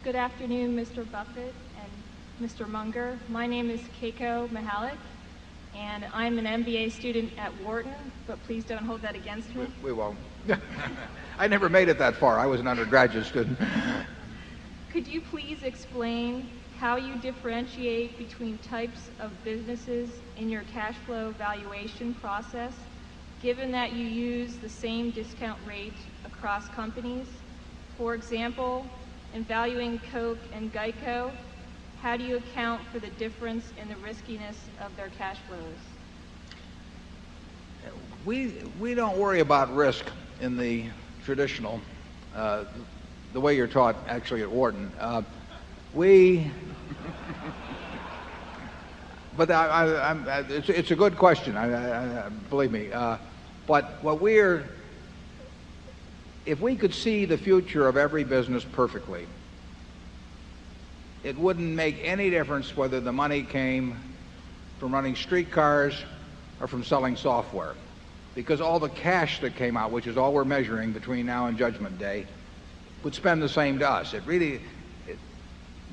Good afternoon, Mr. Buffett and Mr. Munger. My name is Keiko Mihalik, and I'm an MBA student at Wharton, but please don't hold that against me. We won't. I never made it that far. I was an undergraduate student. Could you please explain how you differentiate between types of businesses in your cash flow valuation process, given that you use the same discount rate across companies? For example, in valuing Coke and Geico, how do you account for the difference in the riskiness of their cash flows? We don't worry about risk in the traditional, the way you're taught actually at Wharton. But it's a good question. Believe me. But if we could see the future of every business perfectly, it wouldn't make any difference whether the money came from running streetcars or from selling software, because all the cash that came out, which is all we're measuring between now and Judgment Day, would spend the same to us.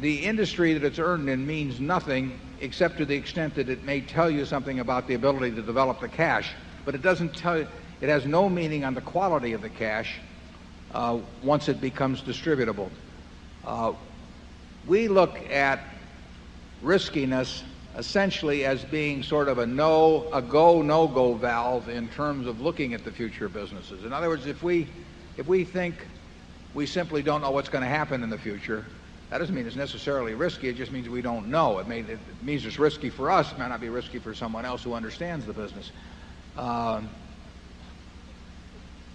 The industry that it's earned in means nothing except to the extent that it may tell you something about the ability to develop the cash, but it doesn't tell you, it has no meaning on the quality of the cash once it becomes distributable. We look at riskiness essentially as being sort of a go, no-go valve in terms of looking at the future of businesses. In other words, if we think we simply don't know what's going to happen in the future, that doesn't mean it's necessarily risky. It just means we don't know. It means it's risky for us. It may not be risky for someone else who understands the business.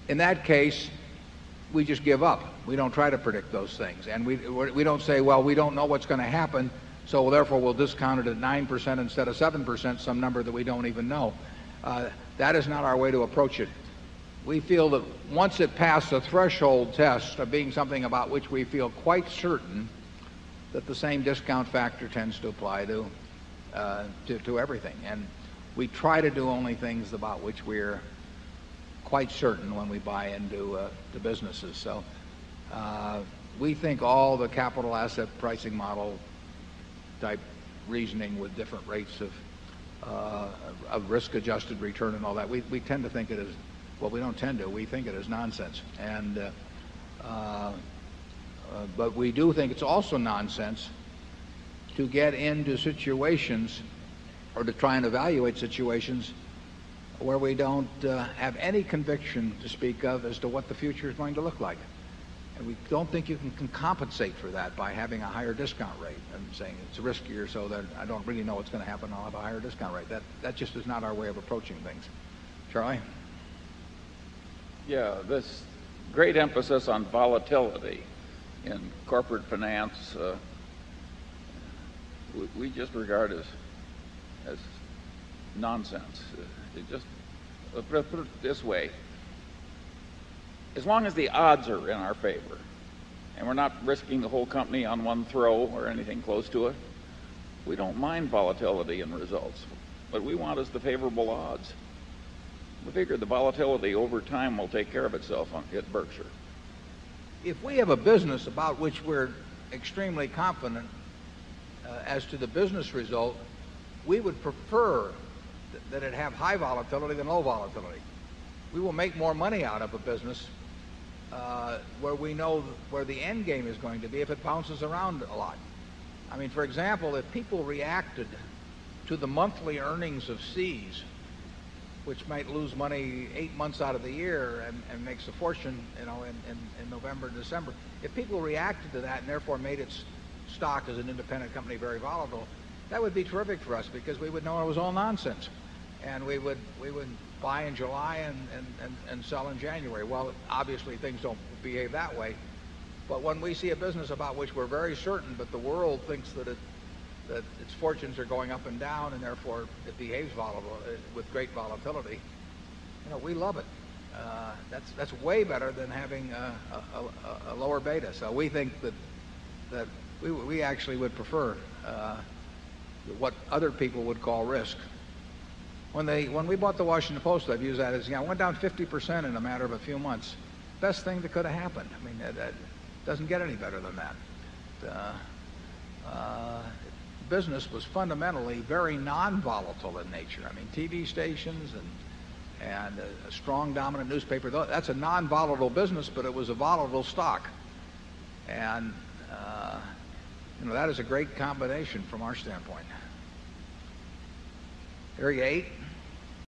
In that case, we just give up. We don't try to predict those things. And we don't say, well, we don't know what's going to happen, so therefore we'll discount it at 9% instead of 7%, some number that we don't even know. That is not our way to approach it. We feel that once it passed the threshold test of being something about which we feel quite certain, that the same discount factor tends to apply to everything. And we try to do only things about which we're quite certain when we buy into the businesses. So we think all the capital asset pricing model type reasoning with different rates of risk-adjusted return and all that, we tend to think it is, well, we don't tend to, we think it is nonsense. And but we do think it's also nonsense to get into situations or to try and evaluate situations where we don't have any conviction to speak of as to what the future is going to look like. And we don't think you can compensate for that by having a higher discount rate and saying it's riskier so that I don't really know what's going to happen, I'll have a higher discount rate. That just is not our way of approaching things. Charlie? Yeah, this great emphasis on volatility in corporate finance, we just regard as nonsense. Put it this way. As long as the odds are in our favor, and we're not risking the whole company on one throw or anything close to it, we don't mind volatility in results. What we want is the favorable odds. We figure the volatility over time will take care of itself at Berkshire. If we have a business about which we're extremely confident as to the business result, we would prefer that it have high volatility than low volatility. We will make more money out of a business where we know where the end game is going to be if it bounces around a lot. I mean, for example, if people reacted to the monthly earnings of Seas, which might lose money 8 months out of the year and makes a fortune, in November and December, if people reacted to that and therefore made its stock as an independent company very volatile, that would be terrific for us because we would know it was all nonsense, and we would buy in July and sell in January. Well, obviously things don't behave that way, but when we see a business about which we're very certain, but the world thinks that its fortunes are going up and down, and therefore it behaves with great volatility, we love it. That's way better than having a lower beta. So we think that we actually would prefer what other people would call risk. When we bought the Washington Post, I've used that as, it went down 50% in a matter of a few months. Best thing that could have happened. I mean, that doesn't get any better than that. business was fundamentally very non-volatile in nature. I mean, TV stations and a strong dominant newspaper, that's a non-volatile business, but it was a volatile stock. And that is a great combination from our standpoint. Area 8.